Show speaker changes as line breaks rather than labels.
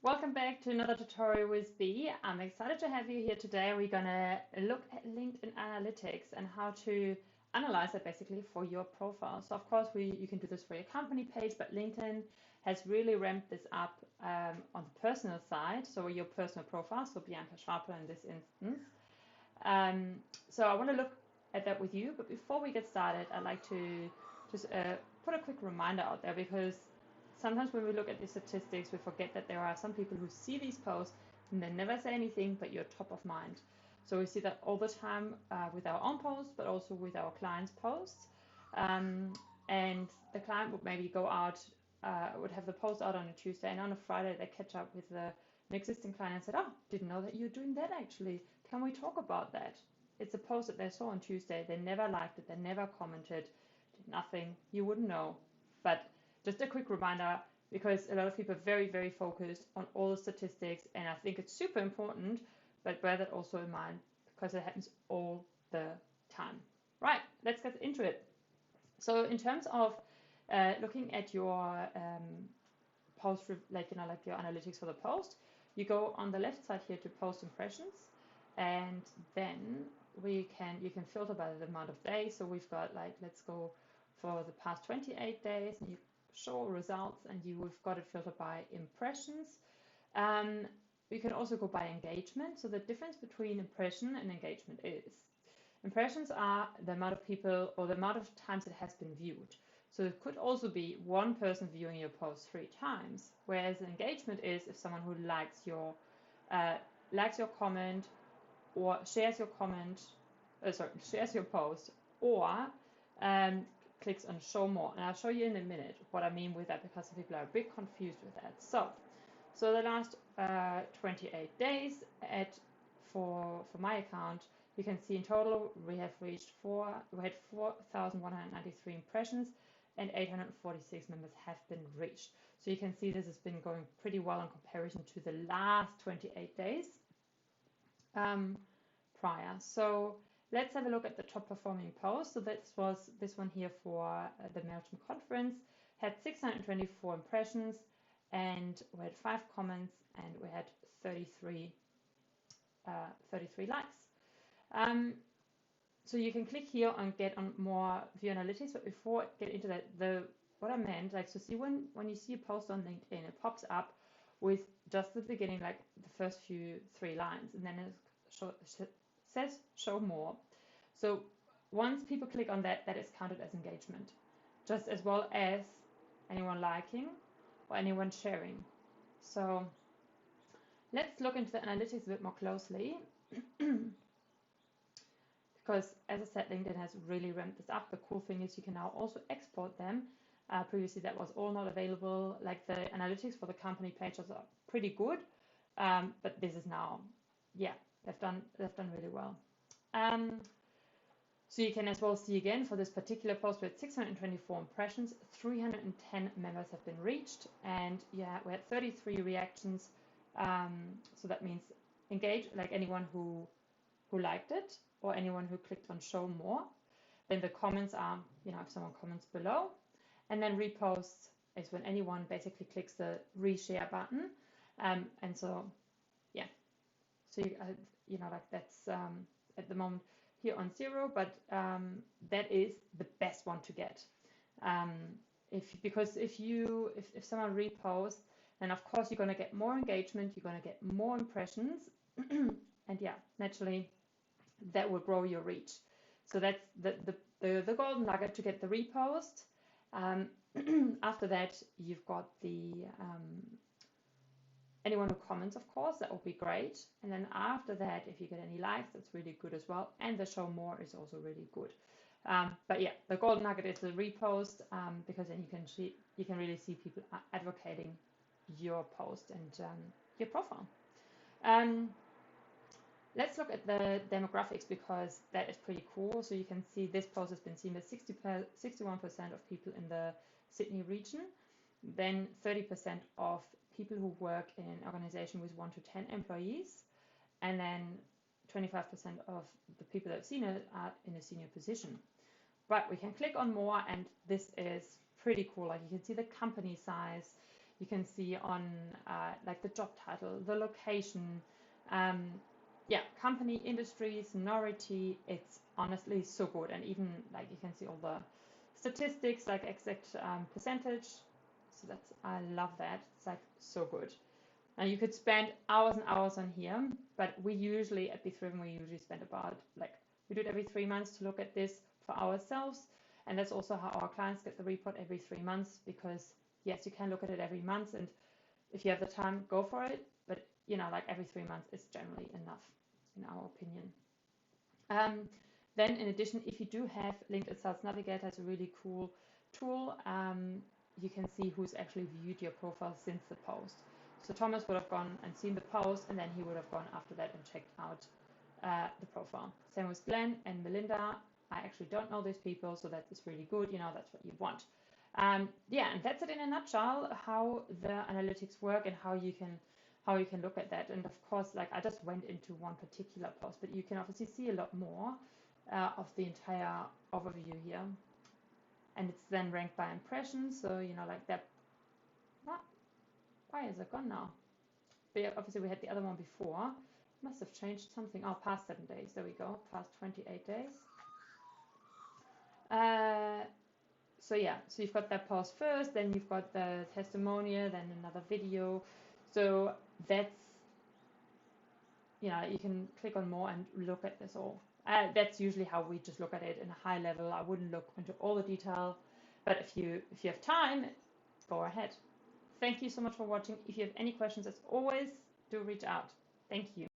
Welcome back to another tutorial with Bea. I'm excited to have you here today. We're gonna look at LinkedIn Analytics and how to analyze it basically for your profile. So of course you can do this for your company page, but LinkedIn has really ramped this up on the personal side, so your personal profile, so Bianca Sharper in this instance. So I want to look at that with you, but before we get started, I'd like to just put a quick reminder out there because sometimes when we look at the statistics, we forget that there are some people who see these posts and they never say anything, but you're top of mind. So we see that all the time with our own posts, but also with our clients' posts. And the client would maybe go out, would have the post out on a Tuesday, and on a Friday they catch up with an existing client and said, "Oh, didn't know that you're doing that actually. Can we talk about that?" It's a post that they saw on Tuesday. They never liked it. They never commented. Did nothing. You wouldn't know. But just a quick reminder, because a lot of people are very, very focused on all the statistics, and I think it's super important, but bear that also in mind because it happens all the time. Right, let's get into it. So in terms of looking at your post, like your analytics for the post, you go on the left side here to post impressions, and then you can filter by the amount of days. So we've got, like, let's go for the past 28 days, and you show results, and you've got it filtered by impressions. You can also go by engagement. So the difference between impression and engagement is impressions are the amount of people or the amount of times it has been viewed. So it could also be one person viewing your post 3 times, whereas engagement is if someone who likes your comment or shares your comment, shares your post, or clicks on show more. And I'll show you in a minute what I mean with that, because some people are a bit confused with that. So the last 28 days for my account, you can see in total we had 4,193 impressions and 846 members have been reached. So you can see this has been going pretty well in comparison to the last 28 days prior. So let's have a look at the top performing post. So this was this one here for the Mailchimp conference, had 624 impressions, and we had 5 comments, and we had 33 likes. So you can click here and get on more view analytics, but before I get into that, what I meant, like, so see when you see a post on LinkedIn, it pops up with just the beginning, like the first few 3 lines, and then it says show more. So once people click on that, that is counted as engagement, just as well as anyone liking or anyone sharing. So let's look into the analytics a bit more closely. Because, as I said, LinkedIn has really ramped this up. The cool thing is you can now also export them. Previously, that was all not available. Like, the analytics for the company pages are pretty good, but this is now, yeah, they've done really well. So you can as well see again for this particular post, we had 624 impressions, 310 members have been reached, and yeah, we had 33 reactions. So that means engage, like anyone who liked it, or anyone who clicked on show more. Then the comments are, if someone comments below, and then reposts is when anyone basically clicks the reshare button. And so, yeah, so like that's at the moment here on 0, but that is the best one to get. Because if someone reposts, then of course you're going to get more engagement, you're going to get more impressions, and yeah, naturally that will grow your reach. So that's the golden nugget to get the repost. After that, you've got the anyone who comments, of course, that will be great. And then after that, if you get any likes, that's really good as well. And the show more is also really good. But yeah, the golden nugget is the repost, because then you can really see people advocating your post and your profile. Let's look at the demographics, because that is pretty cool. So you can see this post has been seen by 61% of people in the Sydney region, then 30% of people who work in an organization with 1 to 10 employees, and then 25% of the people that have seen it are in a senior position. But we can click on more, and this is pretty cool. Like, you can see the company size, You can see on like the job title, the location, um, yeah, company, industry, seniority. It's honestly so good. And even like you can see all the statistics, like exact percentage. So that's, I love that. It's like so good. And you could spend hours and hours on here, but we usually at B3 we usually spend about like, we do it every 3 months to look at this for ourselves. And that's also how our clients get the report every 3 months, because yes, you can look at it every month, and if you have the time, go for it. But you know, like every 3 months is generally enough, in our opinion. Then in addition, if you do have LinkedIn Sales Navigator, it's a really cool tool. You can see who's actually viewed your profile since the post. So Thomas would have gone and seen the post, and then he would have gone after that and checked out the profile. Same with Glenn and Melinda. I actually don't know these people, so that is really good. You know, that's what you want. Yeah, and that's it in a nutshell, how the analytics work and how you can look at that. And of course, like I just went into one particular post, but you can obviously see a lot more of the entire overview here. And it's then ranked by impressions. So, you know, like that. Why is it gone now? But yeah, obviously we had the other one before. Must have changed something. Oh, past 7 days. There we go. Past 28 days. So yeah, so you've got that post first, then you've got the testimonial, then another video. So that's, you know, you can click on more and look at this all. That's usually how we just look at it in a high level. I wouldn't look into all the detail, but if you have time, go ahead. Thank you so much for watching. If you have any questions, as always, do reach out. Thank you.